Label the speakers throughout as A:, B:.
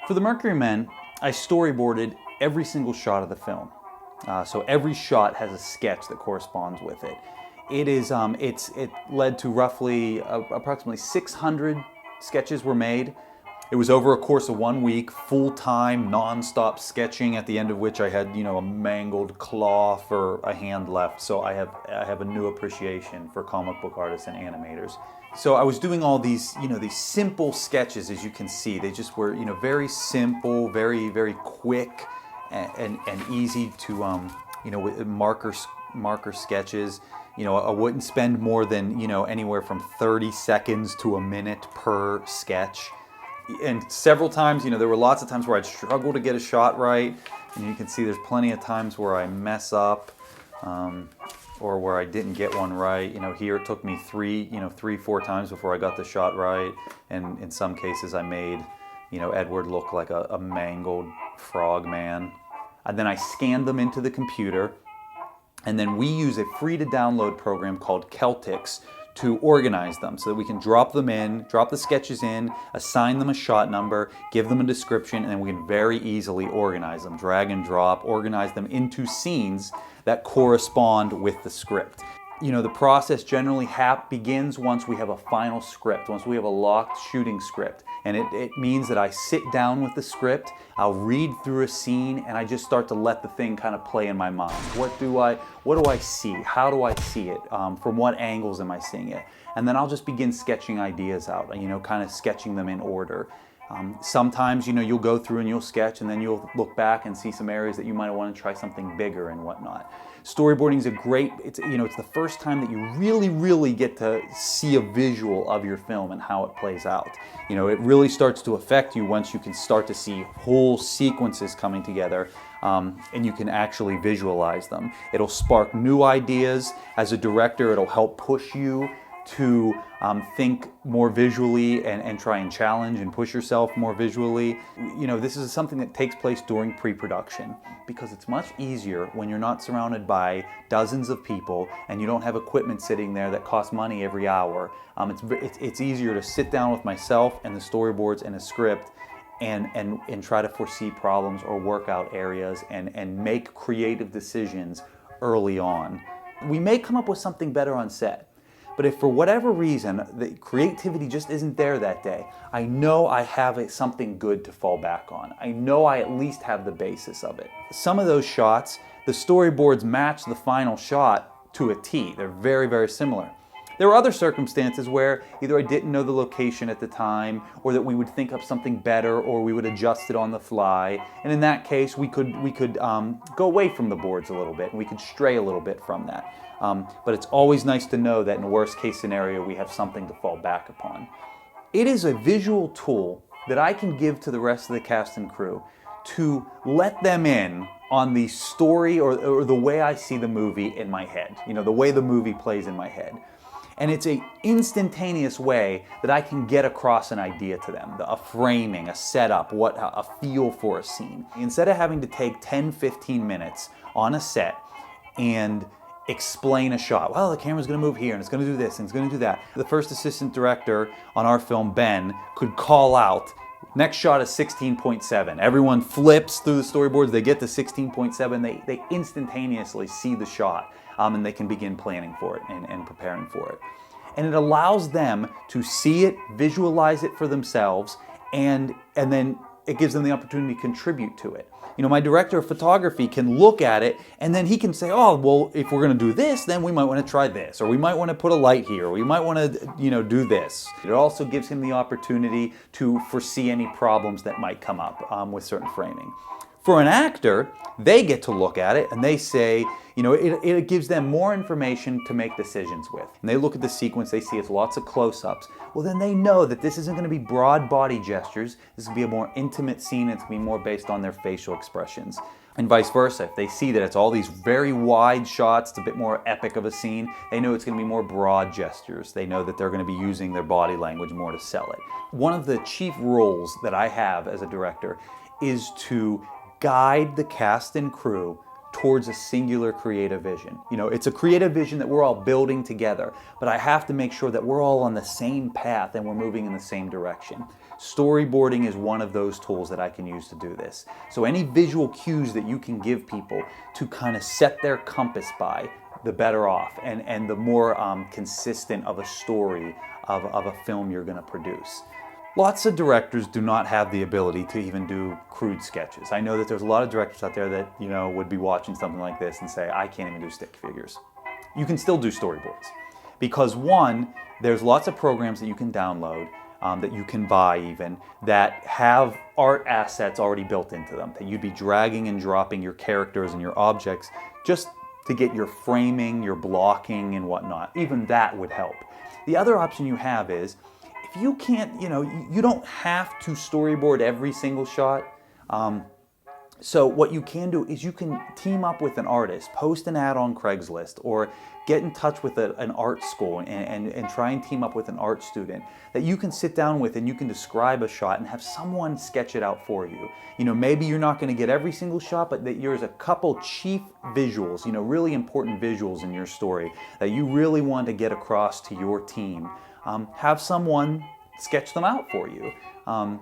A: For the Mercury Men, I storyboarded every single shot of the film. So every shot has a sketch that corresponds with it. It led to roughly approximately 600 sketches were made. It was over a course of 1 week, full-time, non-stop sketching, at the end of which I had, a mangled claw for a hand left. So I have a new appreciation for comic book artists and animators. So I was doing all these, these simple sketches, as you can see. They just were, very simple, very, very quick, and easy to, with marker sketches. I wouldn't spend more than, anywhere from 30 seconds to a minute per sketch. And several times, there were lots of times where I'd struggle to get a shot right. And you can see there's plenty of times where I mess up, or where I didn't get one right. Here it took me three, 4 times before I got the shot right. And in some cases I made, Edward look like a mangled frog man. And then I scanned them into the computer. And then we use a free to download program called Celtics to organize them so that we can drop the sketches in, assign them a shot number, give them a description, and then we can very easily organize them, drag and drop, organize them into scenes that correspond with the script. The process generally begins once we have a final script, once we have a locked shooting script. And it means that I sit down with the script, I'll read through a scene, and I just start to let the thing kind of play in my mind. What do I see? How do I see it? From what angles am I seeing it? And then I'll just begin sketching ideas out, kind of sketching them in order. Sometimes, you'll go through and you'll sketch, and then you'll look back and see some areas that you might want to try something bigger and whatnot. Storyboarding is it's the first time that you really, really get to see a visual of your film and how it plays out. It really starts to affect you once you can start to see whole sequences coming together, and you can actually visualize them. It'll spark new ideas. As a director, it'll help push you to think more visually and try and challenge and push yourself more visually. This is something that takes place during pre-production, because it's much easier when you're not surrounded by dozens of people and you don't have equipment sitting there that costs money every hour. It's easier to sit down with myself and the storyboards and a script and try to foresee problems or work out areas and make creative decisions early on. We may come up with something better on set, but if for whatever reason the creativity just isn't there that day, I know I have something good to fall back on. I know I at least have the basis of it. Some of those shots, the storyboards match the final shot to a T. They're very, very similar. There were other circumstances where either I didn't know the location at the time, or that we would think up something better, or we would adjust it on the fly. And in that case, we could go away from the boards a little bit, and we could stray a little bit from that. But it's always nice to know that in a worst case scenario, we have something to fall back upon. It is a visual tool that I can give to the rest of the cast and crew to let them in on the story or the way I see the movie in my head, the way the movie plays in my head. And it's an instantaneous way that I can get across an idea to them, a framing, a setup, a feel for a scene. Instead of having to take 10, 15 minutes on a set and explain a shot. Well, the camera's going to move here, and it's going to do this, and it's going to do that. The first assistant director on our film, Ben, could call out, next shot is 16.7. Everyone flips through the storyboards, they get to 16.7, they instantaneously see the shot, and they can begin planning for it and preparing for it. And it allows them to see it, visualize it for themselves, and then it gives them the opportunity to contribute to it. My director of photography can look at it, and then he can say, oh, well, if we're going to do this, then we might want to try this, or we might want to put a light here, or we might want to, do this. It also gives him the opportunity to foresee any problems that might come up with certain framing. For an actor, they get to look at it and they say, it gives them more information to make decisions with. And they look at the sequence, they see it's lots of close-ups. Well, then they know that this isn't going to be broad body gestures. This is going to be a more intimate scene. It's going to be more based on their facial expressions. And vice versa. If they see that it's all these very wide shots, it's a bit more epic of a scene, they know it's going to be more broad gestures. They know that they're going to be using their body language more to sell it. One of the chief roles that I have as a director is to guide the cast and crew towards a singular creative vision. You know, it's a creative vision that we're all building together, but I have to make sure that we're all on the same path and we're moving in the same direction. Storyboarding is one of those tools that I can use to do this. So any visual cues that you can give people to kind of set their compass by, the better off, and the more consistent of a story of a film you're going to produce. Lots of directors do not have the ability to even do crude sketches. I know that there's a lot of directors out there that, you know, would be watching something like this and say, I can't even do stick figures. You can still do storyboards. Because one, there's lots of programs that you can download, that you can buy even, that have art assets already built into them, that you'd be dragging and dropping your characters and your objects just to get your framing, your blocking and whatnot. Even that would help. The other option you have is, if you can't, you know, you don't have to storyboard every single shot. So what you can do is you can team up with an artist, post an ad on Craigslist, or get in touch with an art school and try and team up with an art student that you can sit down with and you can describe a shot and have someone sketch it out for you. You know, maybe you're not going to get every single shot, but that there's a couple chief visuals, you know, really important visuals in your story that you really want to get across to your team. Have someone sketch them out for you.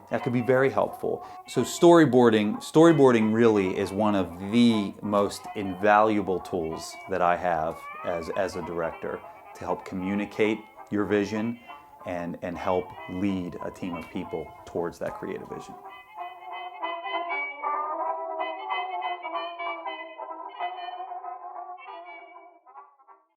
A: That could be very helpful. So storyboarding really is one of the most invaluable tools that I have as a director to help communicate your vision and help lead a team of people towards that creative vision.